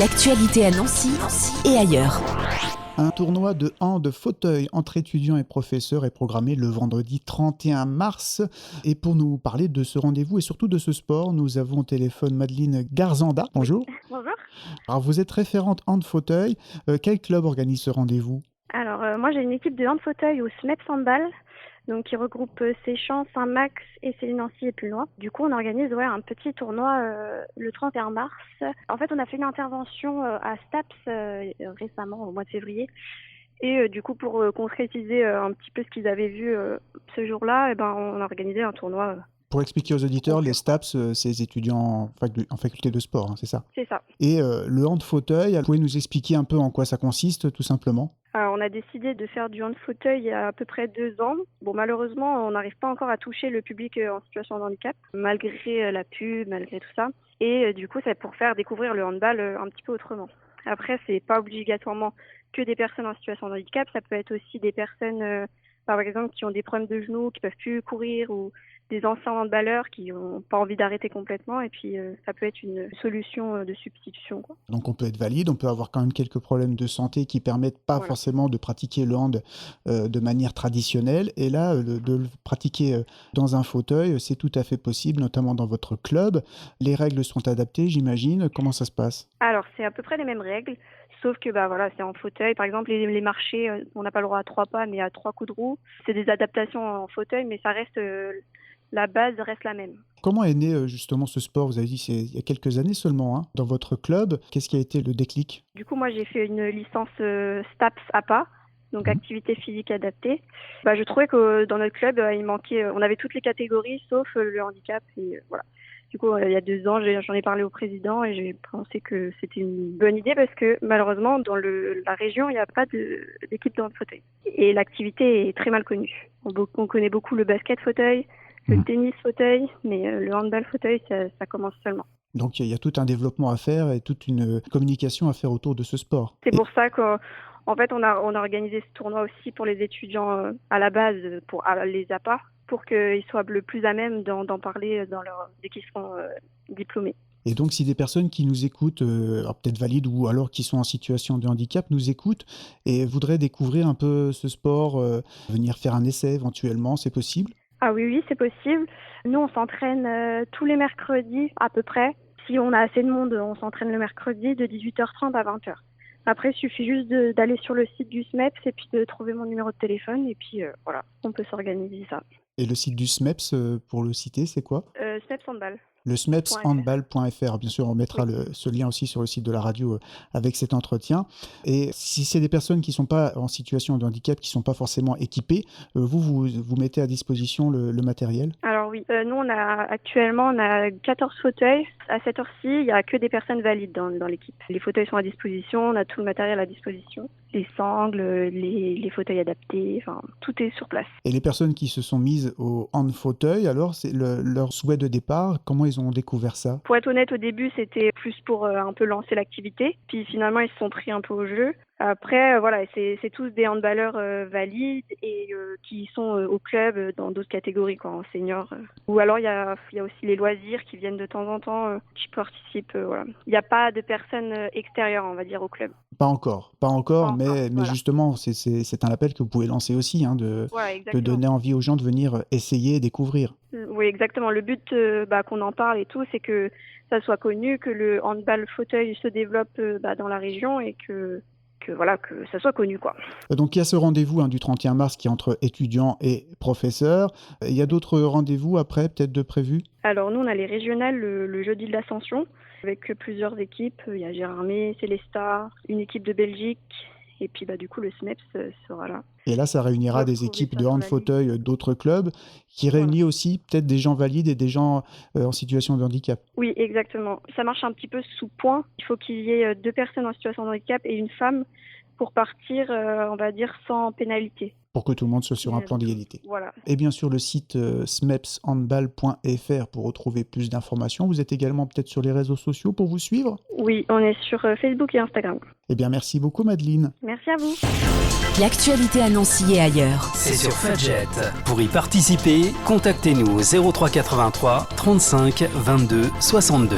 L'actualité à Nancy et ailleurs. Un tournoi de hand fauteuil entre étudiants et professeurs est programmé le vendredi 31 mars. Et pour nous parler de ce rendez-vous et surtout de ce sport, nous avons au téléphone Madeleine Garzanda. Bonjour. Bonjour. Alors vous êtes référente hand fauteuil. Quel club organise ce rendez-vous ? Alors moi j'ai une équipe de hand fauteuil au SMEPS Handball, donc qui regroupe Séchamps, Saint-Max et Céline-Nancy et plus loin. Du coup on organise un petit tournoi le 31 mars. En fait on a fait une intervention à STAPS récemment au mois de février. Et du coup pour concrétiser un petit peu ce qu'ils avaient vu ce jour-là, on a organisé un tournoi. Pour expliquer aux auditeurs, les STAPS, c'est les étudiants en faculté de sport, hein, c'est ça ? C'est ça. Et le hand fauteuil, vous pouvez nous expliquer un peu en quoi ça consiste, tout simplement ? On a décidé de faire du hand fauteuil il y a à peu près 2 ans. Bon, malheureusement, on n'arrive pas encore à toucher le public en situation de handicap, malgré la pub, malgré tout ça. Et du coup, c'est pour faire découvrir le handball un petit peu autrement. Après, c'est pas obligatoirement que des personnes en situation de handicap. Ça peut être aussi des personnes, par exemple, qui ont des problèmes de genoux, qui peuvent plus courir, ou des anciens handballeurs qui n'ont pas envie d'arrêter complètement. Et puis, ça peut être une solution de substitution, quoi. Donc on peut être valide, on peut avoir quand même quelques problèmes de santé qui permettent pas forcément de pratiquer le hand de manière traditionnelle. Et là, de le pratiquer dans un fauteuil, c'est tout à fait possible, notamment dans votre club. Les règles sont adaptées, j'imagine. Comment ça se passe ? Alors, c'est à peu près les mêmes règles, sauf que c'est en fauteuil. Par exemple, les marchés, on n'a pas le droit à 3 pas, mais à 3 coups de roue. C'est des adaptations en fauteuil, mais ça reste... la base reste la même. Comment est né justement ce sport ? Vous avez dit c'est il y a quelques années seulement, hein, dans votre club. Qu'est-ce qui a été le déclic ? Du coup, moi, j'ai fait une licence STAPS APA, donc activité physique adaptée. Je trouvais que dans notre club, il manquait, on avait toutes les catégories sauf le handicap. Et voilà. Du coup, il y a 2 ans, j'en ai parlé au président et j'ai pensé que c'était une bonne idée parce que malheureusement, dans la région, il n'y a pas d'équipe de hand fauteuil. Et l'activité est très mal connue. On connaît beaucoup le basket fauteuil, le tennis fauteuil, mais le handball fauteuil, ça commence seulement. Donc il y a tout un développement à faire et toute une communication à faire autour de ce sport. C'est pour ça qu'en fait, on a organisé ce tournoi aussi pour les étudiants à la base, pour les APA, pour qu'ils soient le plus à même d'en parler dès qu'ils seront diplômés. Et donc, si des personnes qui nous écoutent, peut-être valides ou alors qui sont en situation de handicap, nous écoutent et voudraient découvrir un peu ce sport, venir faire un essai éventuellement, c'est possible ? Ah oui, c'est possible. Nous, on s'entraîne tous les mercredis à peu près. Si on a assez de monde, on s'entraîne le mercredi de 18h30 à 20h. Après, il suffit juste d'aller sur le site du SMEPS et puis de trouver mon numéro de téléphone. Et puis voilà, on peut s'organiser ça. Et le site du SMEPS, pour le citer, c'est quoi ? SMEPS Handball. Le smepshandball.fr, bien sûr, on mettra ce lien aussi sur le site de la radio avec cet entretien. Et si c'est des personnes qui ne sont pas en situation de handicap, qui ne sont pas forcément équipées, vous mettez à disposition le matériel ? Alors oui, nous on a 14 fauteuils. À cette heure-ci, il n'y a que des personnes valides dans l'équipe. Les fauteuils sont à disposition, on a tout le matériel à disposition. Les sangles, les fauteuils adaptés, tout est sur place. Et les personnes qui se sont mises au hand fauteuil, alors c'est leur souhait de départ, comment ils ont découvert ça ? Pour être honnête, au début, c'était plus pour un peu lancer l'activité. Puis finalement, ils se sont pris un peu au jeu. Après, c'est tous des handballeurs valides et qui sont au club dans d'autres catégories, en senior. Ou alors, il y a aussi les loisirs qui viennent de temps en temps, qui participent. Il n'y a pas de personnes extérieures, on va dire, au club. Pas encore, mais justement, c'est un appel que vous pouvez lancer aussi, hein, de donner envie aux gens de venir essayer et découvrir. Oui, exactement. Le but qu'on en parle et tout, c'est que ça soit connu, que le handball fauteuil se développe dans la région et que ça soit connu, quoi. Donc il y a ce rendez-vous du 31 mars qui est entre étudiants et professeurs. Il y a d'autres rendez-vous après, peut-être de prévus ? Alors nous, on a les régionales le jeudi de l'Ascension avec plusieurs équipes. Il y a Gérardmer, Célestat, une équipe de Belgique et puis du coup le SMEPS sera là. Et là, ça réunira des équipes de hand fauteuil d'autres clubs qui réunit aussi peut-être des gens valides et des gens en situation de handicap. Oui, exactement. Ça marche un petit peu sous points. Il faut qu'il y ait 2 personnes en situation de handicap et une femme pour partir, on va dire, sans pénalité. Pour que tout le monde soit sur un plan d'égalité. Voilà. Et bien sûr, le site smepshandball.fr pour retrouver plus d'informations. Vous êtes également peut-être sur les réseaux sociaux pour vous suivre ? Oui, on est sur Facebook et Instagram. Eh bien, merci beaucoup, Madeleine. Merci à vous. L'actualité à Nancy et ailleurs. C'est sur Fudget. Pour y participer, contactez-nous au 03 83 35 22 62.